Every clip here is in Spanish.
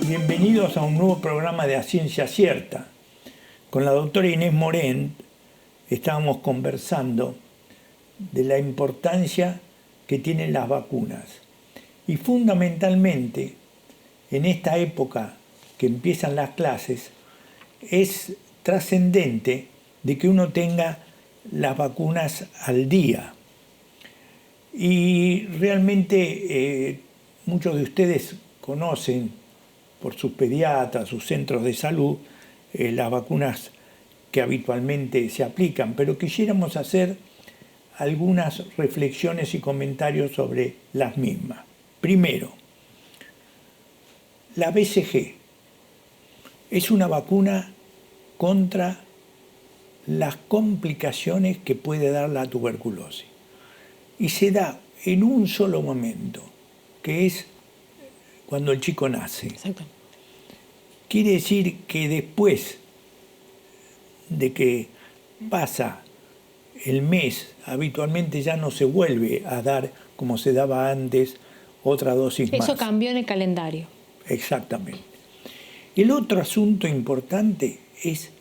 Bienvenidos a un nuevo programa de A Ciencia Cierta. Con la doctora Inés Morent estábamos conversando de la importancia que tienen las vacunas. Y fundamentalmente, en esta época que empiezan las clases, es trascendente de que uno tenga las vacunas al día. Y realmente muchos de ustedes conocen por sus pediatras, sus centros de salud, las vacunas que habitualmente se aplican, pero quisiéramos hacer algunas reflexiones y comentarios sobre las mismas. Primero, la BCG es una vacuna contra las complicaciones que puede dar la tuberculosis y se da en un solo momento, que es cuando el chico nace. Exacto. Quiere decir que después de que pasa el mes, habitualmente ya no se vuelve a dar, como se daba antes, otra dosis más. Eso cambió en el calendario. Exactamente. El otro asunto importante es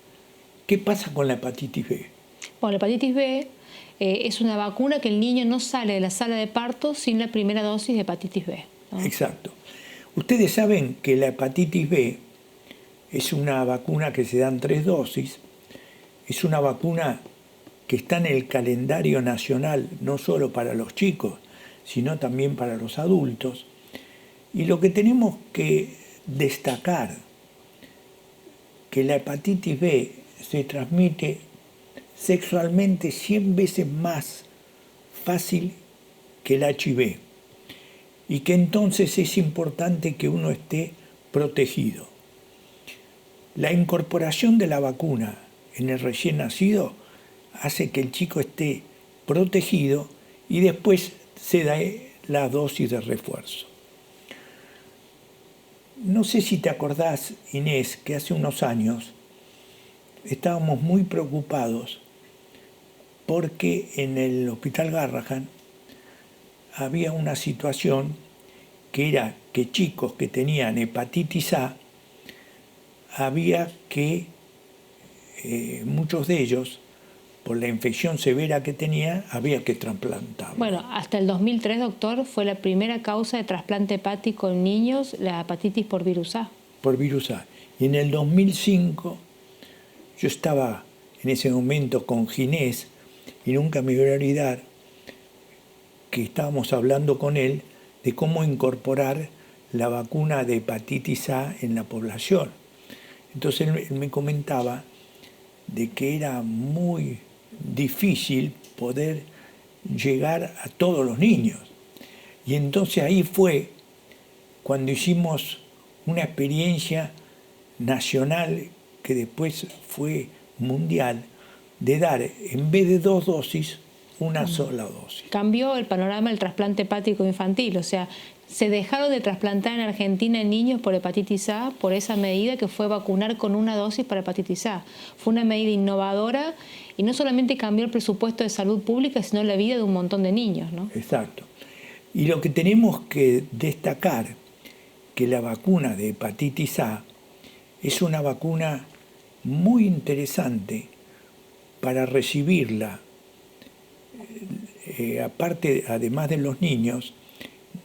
qué pasa con la hepatitis B. Bueno, la hepatitis B es una vacuna que el niño no sale de la sala de parto sin la primera dosis de hepatitis B, ¿no? Exacto. Ustedes saben que la hepatitis B es una vacuna que se dan 3 dosis, es una vacuna que está en el calendario nacional no solo para los chicos, sino también para los adultos. Y lo que tenemos que destacar, que la hepatitis B se transmite sexualmente 100 veces más fácil que el HIV y que entonces es importante que uno esté protegido. La incorporación de la vacuna en el recién nacido hace que el chico esté protegido y después se da la dosis de refuerzo. No sé si te acordás, Inés, que hace unos años estábamos muy preocupados porque en el Hospital Garrahan había una situación que era que chicos que tenían hepatitis A, había que, muchos de ellos, por la infección severa que tenía, había que trasplantarlos. Bueno, hasta el 2003, doctor, fue la primera causa de trasplante hepático en niños, la hepatitis por virus A. Por virus A. Y en el 2005, yo estaba en ese momento con Ginés, y nunca me voy a olvidar que estábamos hablando con él de cómo incorporar la vacuna de hepatitis A en la población. Entonces él me comentaba de que era muy difícil poder llegar a todos los niños. Y entonces ahí fue cuando hicimos una experiencia nacional que después fue mundial, de dar, en vez de 2 dosis, una sola dosis. Cambió el panorama del trasplante hepático infantil, o sea, se dejaron de trasplantar en Argentina en niños por hepatitis A por esa medida que fue vacunar con una dosis para hepatitis A. Fue una medida innovadora y no solamente cambió el presupuesto de salud pública, sino la vida de un montón de niños, ¿no? Exacto. Y lo que tenemos que destacar, que la vacuna de hepatitis A es una vacuna muy interesante para recibirla. Aparte, además de los niños,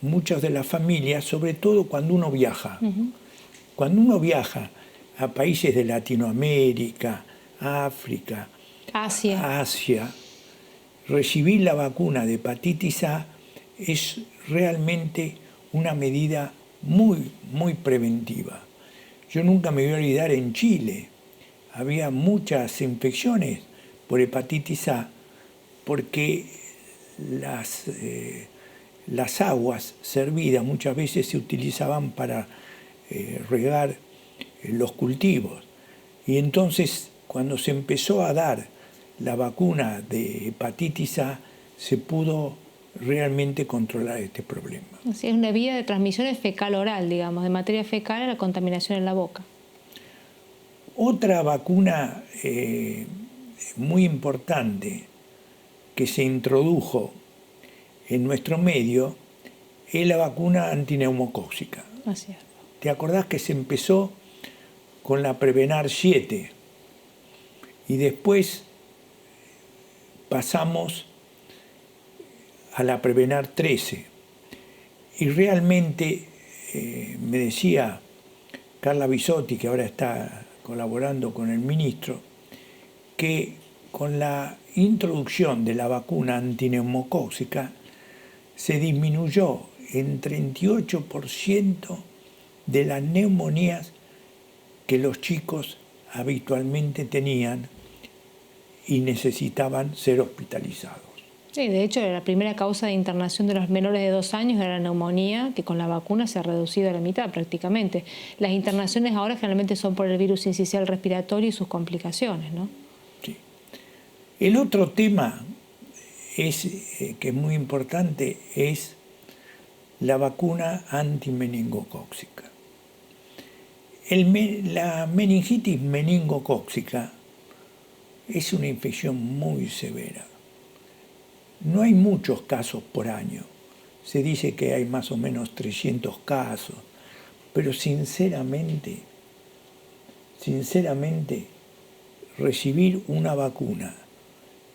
muchas de las familias, sobre todo cuando uno viaja. Cuando uno viaja a países de Latinoamérica, África, Asia, recibir la vacuna de hepatitis A es realmente una medida muy, muy preventiva. Yo nunca me voy a olvidar, en Chile había muchas infecciones por hepatitis A porque las aguas servidas muchas veces se utilizaban para regar los cultivos. Y entonces, cuando se empezó a dar la vacuna de hepatitis A, se pudo realmente controlar este problema. Así es, una vía de transmisión fecal-oral, digamos, de materia fecal a la contaminación en la boca. Otra vacuna muy importante que se introdujo en nuestro medio es la vacuna antineumocóxica. Así es. ¿te acordás que se empezó con la Prevenar 7? Y después pasamos a la Prevenar 13. Y realmente, me decía Carla Bisotti, que ahora está colaborando con el ministro, que con la introducción de la vacuna antineumocóxica se disminuyó en 38% de las neumonías que los chicos habitualmente tenían y necesitaban ser hospitalizados. Sí, de hecho, la primera causa de internación de los menores de 2 años era la neumonía, que con la vacuna se ha reducido a la mitad prácticamente. Las internaciones ahora generalmente son por el virus sincicial respiratorio y sus complicaciones, ¿no? Sí. El otro tema es, que es muy importante, es la vacuna antimeningocóxica. La meningitis meningocóxica es una infección muy severa. No hay muchos casos por año. Se dice que hay más o menos 300 casos. Pero sinceramente, recibir una vacuna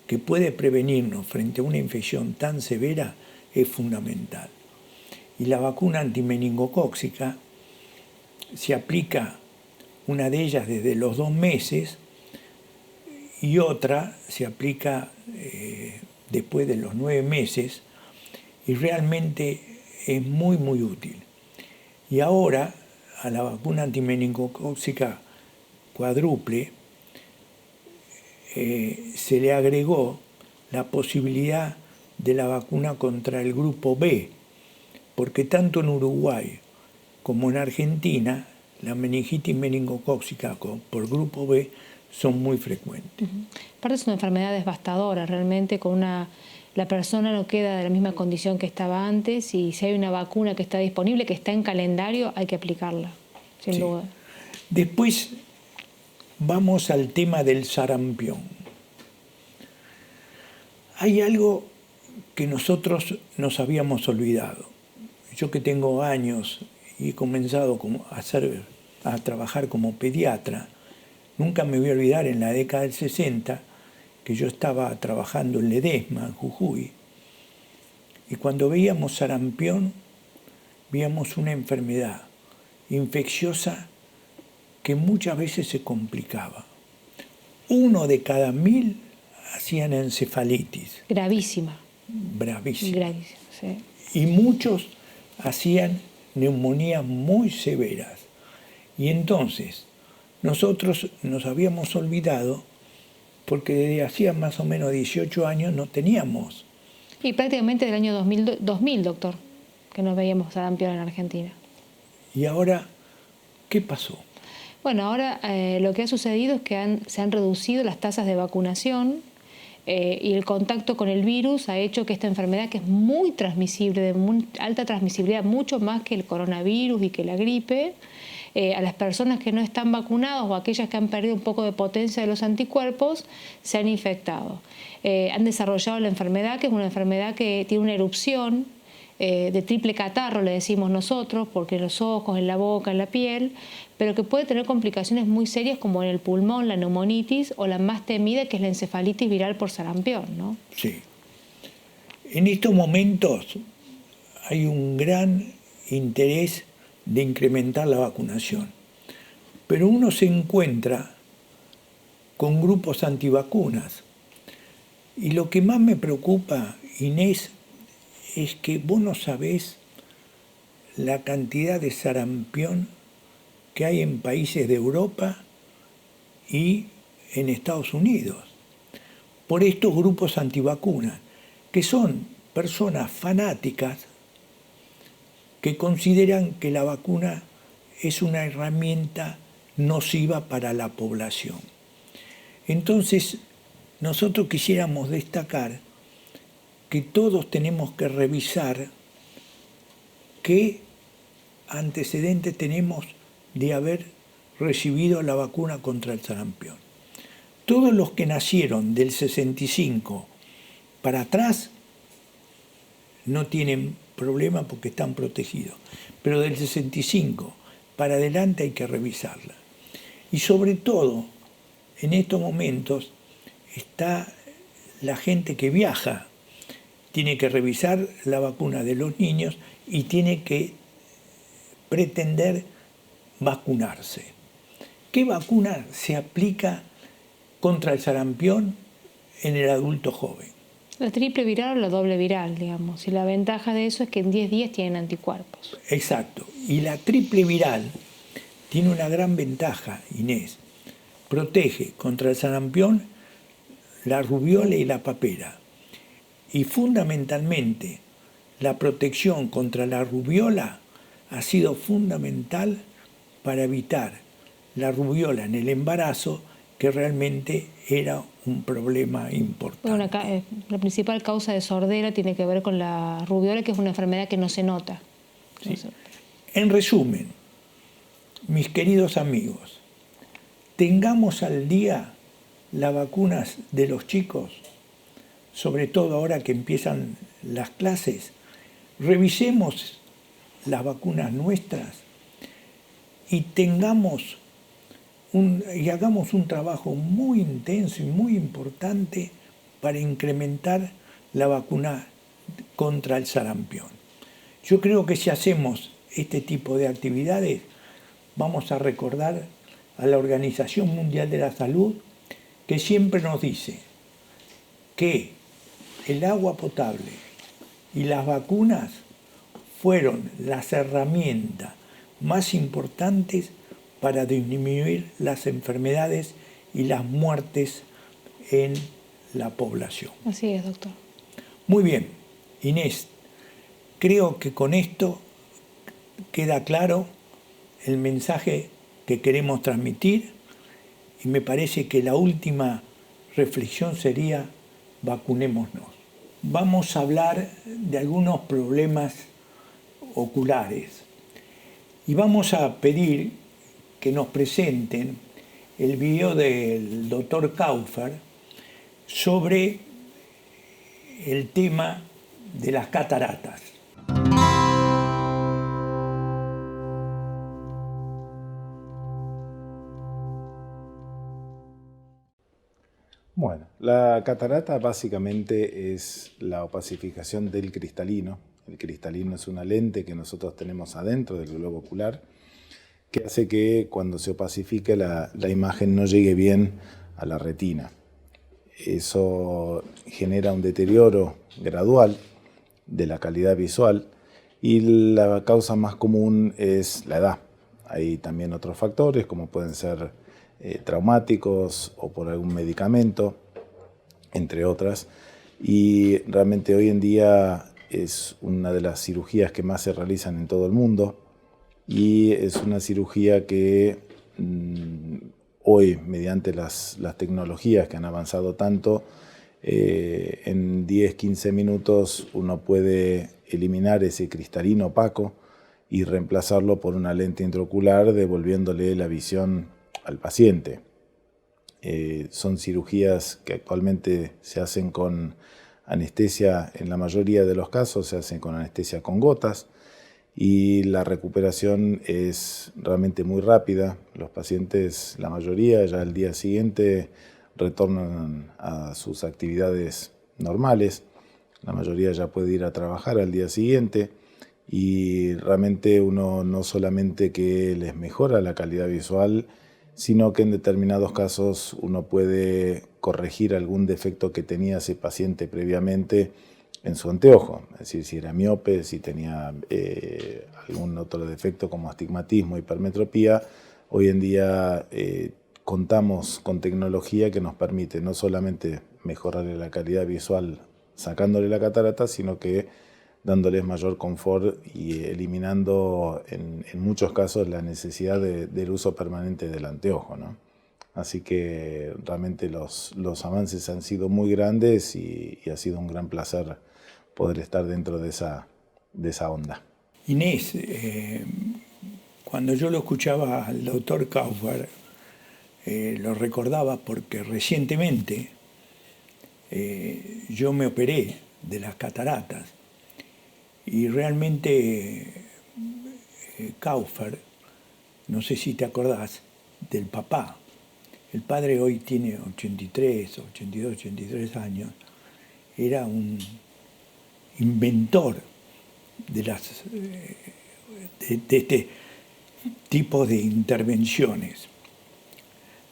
que puede prevenirnos frente a una infección tan severa es fundamental. Y la vacuna antimeningocóxica se aplica, una de ellas desde los 2 meses y otra se aplica después de los 9 meses, y realmente es muy, muy útil. Y ahora, a la vacuna antimeningocóxica cuádruple, se le agregó la posibilidad de la vacuna contra el grupo B, porque tanto en Uruguay como en Argentina, la meningitis meningocóxica por grupo B son muy frecuentes. Aparte es una enfermedad devastadora, realmente la persona no queda de la misma condición que estaba antes, y si hay una vacuna que está disponible, que está en calendario, hay que aplicarla, sin duda. Después vamos al tema del sarampión. Hay algo que nosotros nos habíamos olvidado. Yo que tengo años y he comenzado a trabajar como pediatra, nunca me voy a olvidar en la década del 60 que yo estaba trabajando en Ledesma, en Jujuy, y cuando veíamos sarampión, veíamos una enfermedad infecciosa que muchas veces se complicaba. 1 de cada 1000 hacían encefalitis. Gravísima. Bravísima. Gravísima, sí. Y muchos hacían neumonías muy severas. Y entonces, nosotros nos habíamos olvidado porque desde hacía más o menos 18 años no teníamos. Y prácticamente del año 2000, doctor, que nos veíamos sarampión en Argentina. ¿Y ahora qué pasó? Bueno, ahora lo que ha sucedido es que se han reducido las tasas de vacunación y el contacto con el virus ha hecho que esta enfermedad, que es muy transmisible, de muy alta transmisibilidad, mucho más que el coronavirus y que la gripe, a las personas que no están vacunadas o aquellas que han perdido un poco de potencia de los anticuerpos, se han infectado. Han desarrollado la enfermedad, que es una enfermedad que tiene una erupción de triple catarro, le decimos nosotros, porque en los ojos, en la boca, en la piel, pero que puede tener complicaciones muy serias como en el pulmón, la neumonitis, o la más temida, que es la encefalitis viral por sarampión, ¿no? Sí. En estos momentos hay un gran interés de incrementar la vacunación, pero uno se encuentra con grupos antivacunas. Y lo que más me preocupa, Inés, es que vos no sabés la cantidad de sarampión que hay en países de Europa y en Estados Unidos, por estos grupos antivacunas, que son personas fanáticas que consideran que la vacuna es una herramienta nociva para la población. Entonces, nosotros quisiéramos destacar que todos tenemos que revisar qué antecedentes tenemos de haber recibido la vacuna contra el sarampión. Todos los que nacieron del 65 para atrás no tienen problema porque están protegidos, pero del 65 para adelante hay que revisarla. Y sobre todo, en estos momentos está la gente que viaja, tiene que revisar la vacuna de los niños y tiene que pretender vacunarse. ¿Qué vacuna se aplica contra el sarampión en el adulto joven? La triple viral o la doble viral, digamos. Y la ventaja de eso es que en 10 días tienen anticuerpos. Exacto. Y la triple viral tiene una gran ventaja, Inés. Protege contra el sarampión, la rubiola y la papera. Y fundamentalmente, la protección contra la rubiola ha sido fundamental para evitar la rubiola en el embarazo, que realmente era un problema importante. La principal causa de sordera tiene que ver con la rubiola, que es una enfermedad que no se nota. ¿Sí? En resumen, mis queridos amigos, tengamos al día las vacunas de los chicos, sobre todo ahora que empiezan las clases. Revisemos las vacunas nuestras y hagamos un trabajo muy intenso y muy importante para incrementar la vacuna contra el sarampión. Yo creo que si hacemos este tipo de actividades, vamos a recordar a la Organización Mundial de la Salud, que siempre nos dice que el agua potable y las vacunas fueron las herramientas más importantes para disminuir las enfermedades y las muertes en la población. Así es, doctor. Muy bien, Inés, creo que con esto queda claro el mensaje que queremos transmitir y me parece que la última reflexión sería: vacunémonos. Vamos a hablar de algunos problemas oculares y vamos a pedir que nos presenten el video del doctor Kaufer sobre el tema de las cataratas. Bueno, la catarata básicamente es la opacificación del cristalino. El cristalino es una lente que nosotros tenemos adentro del globo ocular que hace que cuando se opacifique la imagen no llegue bien a la retina. Eso genera un deterioro gradual de la calidad visual y la causa más común es la edad. Hay también otros factores como pueden ser traumáticos o por algún medicamento, entre otras. Y realmente hoy en día es una de las cirugías que más se realizan en todo el mundo y es una cirugía que hoy, mediante las tecnologías que han avanzado tanto, en 10-15 minutos uno puede eliminar ese cristalino opaco y reemplazarlo por una lente intraocular, devolviéndole la visión al paciente. Son cirugías que actualmente se hacen con anestesia, en la mayoría de los casos se hacen con anestesia con gotas y la recuperación es realmente muy rápida. Los pacientes, la mayoría, ya al día siguiente retornan a sus actividades normales. La mayoría ya puede ir a trabajar al día siguiente y realmente uno no solamente que les mejora la calidad visual, sino que en determinados casos uno puede corregir algún defecto que tenía ese paciente previamente en su anteojo, es decir, si era miope, si tenía algún otro defecto como astigmatismo, hipermetropía. Hoy en día contamos con tecnología que nos permite no solamente mejorarle la calidad visual sacándole la catarata, sino que dándoles mayor confort y eliminando en muchos casos la necesidad del uso permanente del anteojo, ¿no? Así que realmente los avances han sido muy grandes y ha sido un gran placer poder estar dentro de esa onda. Inés, cuando yo lo escuchaba al doctor Kaufer, lo recordaba porque recientemente yo me operé de las cataratas y realmente Kaufer no sé si te acordás, del papá. El padre hoy tiene 83, 82, 83 años. Era un inventor de este tipo de intervenciones.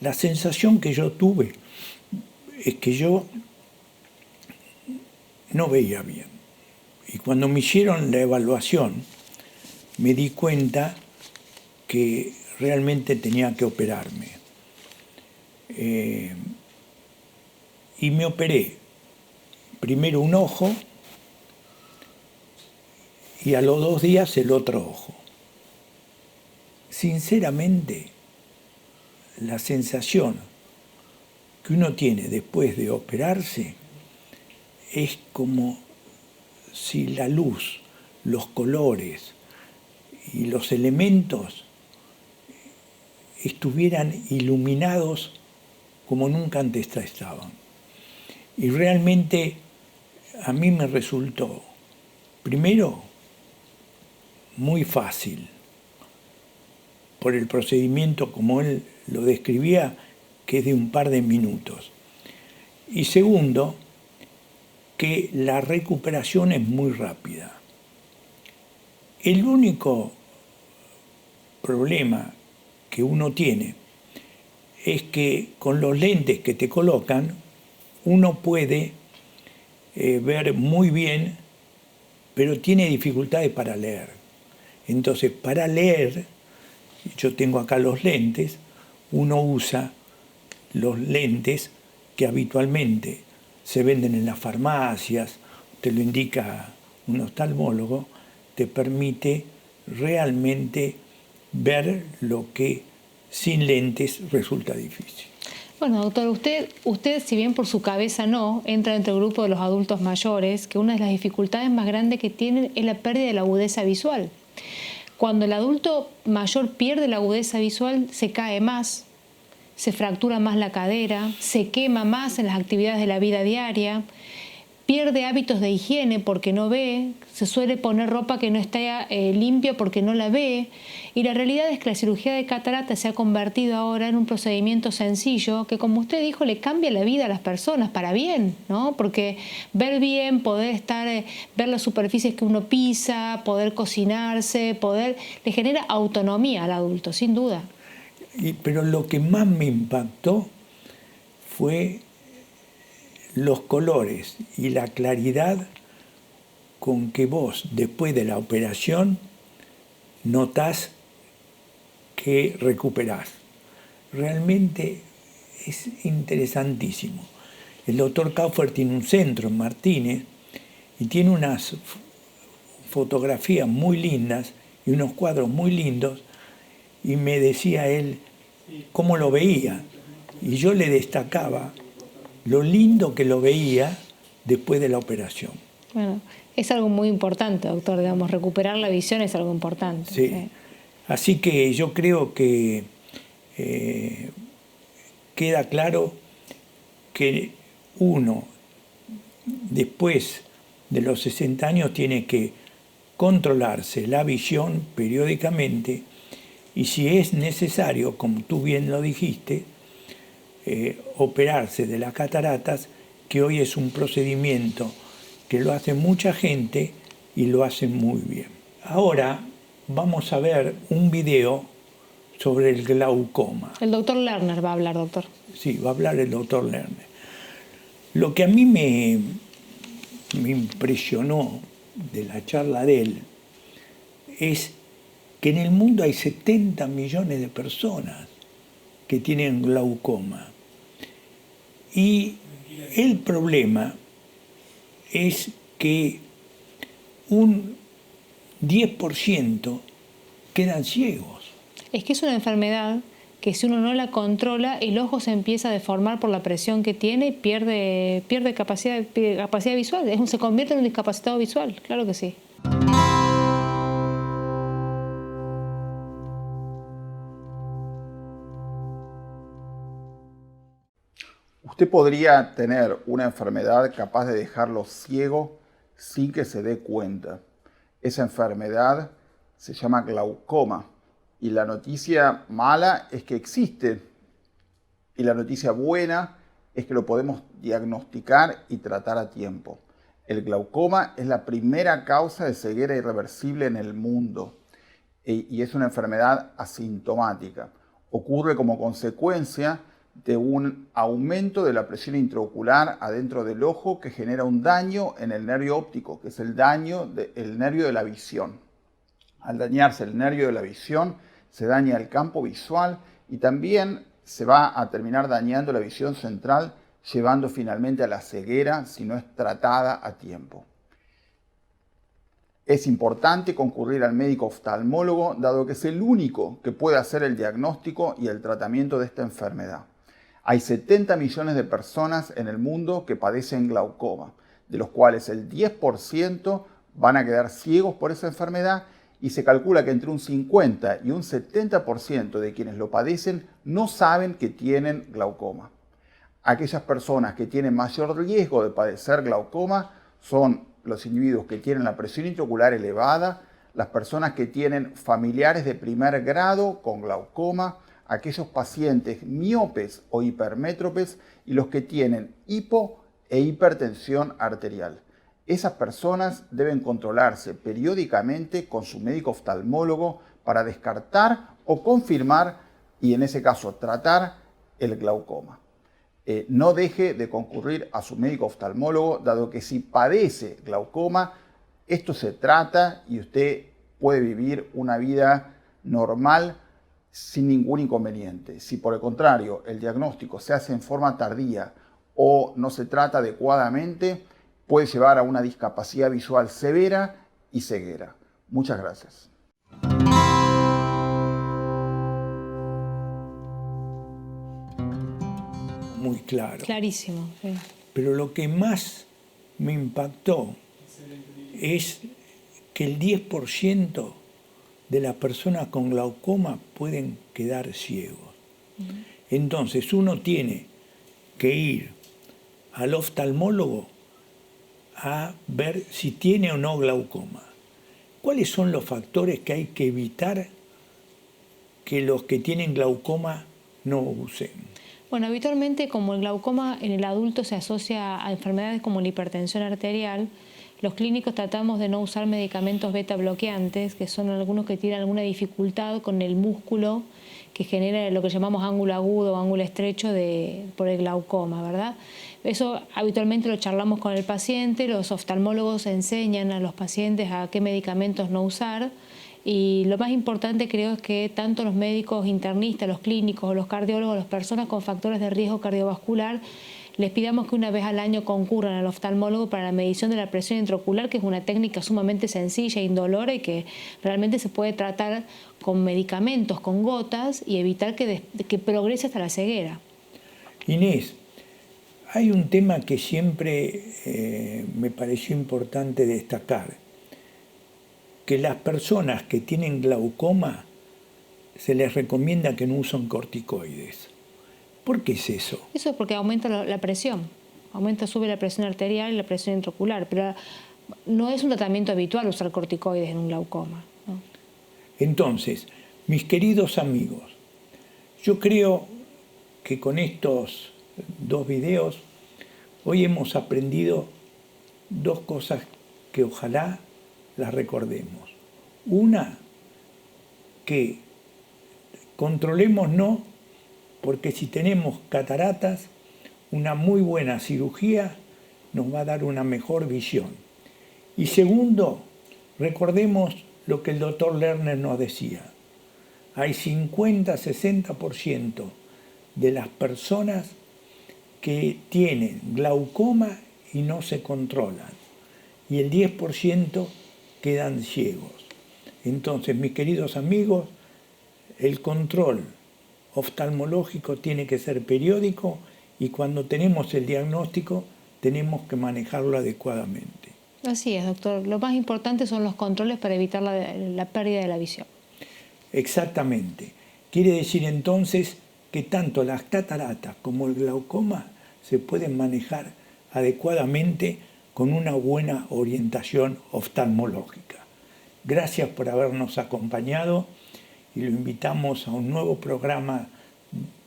La sensación que yo tuve es que yo no veía bien. Y cuando me hicieron la evaluación, me di cuenta que realmente tenía que operarme. Y me operé. Primero un ojo y a los 2 días el otro ojo. Sinceramente, la sensación que uno tiene después de operarse es como si la luz, los colores y los elementos estuvieran iluminados como nunca antes estaban. Y realmente a mí me resultó, primero, muy fácil, por el procedimiento como él lo describía, que es de un par de minutos. Y segundo, que la recuperación es muy rápida. El único problema que uno tiene es que con los lentes que te colocan, uno puede ver muy bien, pero tiene dificultades para leer. Entonces, para leer, yo tengo acá los lentes, uno usa los lentes que habitualmente se venden en las farmacias, te lo indica un oftalmólogo, te permite realmente ver lo que sin lentes resulta difícil. Bueno, doctor, usted, si bien por su cabeza no, entra dentro del grupo de los adultos mayores, que una de las dificultades más grandes que tienen es la pérdida de la agudeza visual. Cuando el adulto mayor pierde la agudeza visual, se cae más, se fractura más la cadera, se quema más en las actividades de la vida diaria, pierde hábitos de higiene porque no ve, se suele poner ropa que no está limpia porque no la ve. Y la realidad es que la cirugía de catarata se ha convertido ahora en un procedimiento sencillo que, como usted dijo, le cambia la vida a las personas para bien, ¿no? Porque ver bien, poder ver las superficies que uno pisa, poder cocinarse, le genera autonomía al adulto, sin duda. Pero lo que más me impactó fue los colores y la claridad con que vos, después de la operación, notás que recuperás. Realmente es interesantísimo. El doctor Kaufer tiene un centro en Martínez y tiene unas fotografías muy lindas y unos cuadros muy lindos, y me decía él cómo lo veía, y yo le destacaba lo lindo que lo veía después de la operación. Bueno, es algo muy importante, doctor, digamos, recuperar la visión es algo importante. Sí. Así que yo creo que queda claro que uno, después de los 60 años, tiene que controlarse la visión periódicamente, y si es necesario, como tú bien lo dijiste, operarse de las cataratas, que hoy es un procedimiento que lo hace mucha gente y lo hace muy bien. Ahora vamos a ver un video sobre el glaucoma. El doctor Lerner va a hablar, doctor. Sí, va a hablar el doctor Lerner. Lo que a mí me impresionó de la charla de él es que en el mundo hay 70 millones de personas que tienen glaucoma. Y el problema es que un 10% quedan ciegos. Es que es una enfermedad que si uno no la controla, el ojo se empieza a deformar por la presión que tiene y pierde capacidad visual. Se convierte en un discapacitado visual, claro que sí. Usted podría tener una enfermedad capaz de dejarlo ciego sin que se dé cuenta. Esa enfermedad se llama glaucoma Y la noticia mala es que existe. Y la noticia buena es que lo podemos diagnosticar y tratar a tiempo. El glaucoma es la primera causa de ceguera irreversible en el mundo y es una enfermedad asintomática. Ocurre como consecuencia de un aumento de la presión intraocular adentro del ojo que genera un daño en el nervio óptico, que es el nervio de la visión. Al dañarse el nervio de la visión, se daña el campo visual y también se va a terminar dañando la visión central, llevando finalmente a la ceguera si no es tratada a tiempo. Es importante concurrir al médico oftalmólogo, dado que es el único que puede hacer el diagnóstico y el tratamiento de esta enfermedad. Hay 70 millones de personas en el mundo que padecen glaucoma, de los cuales el 10% van a quedar ciegos por esa enfermedad y se calcula que entre un 50 y un 70% de quienes lo padecen no saben que tienen glaucoma. Aquellas personas que tienen mayor riesgo de padecer glaucoma son los individuos que tienen la presión intraocular elevada, las personas que tienen familiares de primer grado con glaucoma, aquellos pacientes miopes o hipermétropes y los que tienen hipo e hipertensión arterial. Esas personas deben controlarse periódicamente con su médico oftalmólogo para descartar o confirmar y en ese caso tratar el glaucoma. No deje de concurrir a su médico oftalmólogo, dado que si padece glaucoma, esto se trata y usted puede vivir una vida normal sin ningún inconveniente. Si por el contrario el diagnóstico se hace en forma tardía o no se trata adecuadamente, puede llevar a una discapacidad visual severa y ceguera. Muchas gracias. Muy claro. Clarísimo. Sí. Pero lo que más me impactó es que el 10% de las personas con glaucoma pueden quedar ciegos. Entonces uno tiene que ir al oftalmólogo a ver si tiene o no glaucoma. ¿Cuáles son los factores que hay que evitar que los que tienen glaucoma no usen? Bueno, habitualmente como el glaucoma en el adulto se asocia a enfermedades como la hipertensión arterial, los clínicos tratamos de no usar medicamentos beta bloqueantes, que son algunos que tienen alguna dificultad con el músculo que genera lo que llamamos ángulo agudo o ángulo estrecho por el glaucoma, ¿verdad? Eso habitualmente lo charlamos con el paciente, los oftalmólogos enseñan a los pacientes a qué medicamentos no usar. Y lo más importante creo es que tanto los médicos internistas, los clínicos, los cardiólogos, las personas con factores de riesgo cardiovascular, les pidamos que una vez al año concurran al oftalmólogo para la medición de la presión intraocular, que es una técnica sumamente sencilla e indolora y que realmente se puede tratar con medicamentos, con gotas y evitar que progrese hasta la ceguera. Inés, hay un tema que siempre me pareció importante destacar, que las personas que tienen glaucoma se les recomienda que no usen corticoides. ¿Por qué es eso? Eso es porque aumenta la presión, sube la presión arterial y la presión intraocular, pero no es un tratamiento habitual usar corticoides en un glaucoma, ¿no? Entonces, mis queridos amigos, yo creo que con estos 2 videos hoy hemos aprendido 2 cosas que ojalá las recordemos. Una, que controlémonos, porque si tenemos cataratas, una muy buena cirugía nos va a dar una mejor visión. Y segundo, recordemos lo que el doctor Lerner nos decía. Hay 50-60% de las personas que tienen glaucoma y no se controlan. Y el 10% quedan ciegos. Entonces, mis queridos amigos, el control oftalmológico tiene que ser periódico y cuando tenemos el diagnóstico tenemos que manejarlo adecuadamente. Así es, doctor. Lo más importante son los controles para evitar la pérdida de la visión. Exactamente. Quiere decir entonces que tanto las cataratas como el glaucoma se pueden manejar adecuadamente con una buena orientación oftalmológica. Gracias por habernos acompañado y lo invitamos a un nuevo programa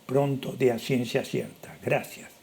pronto de A Ciencia Cierta. Gracias.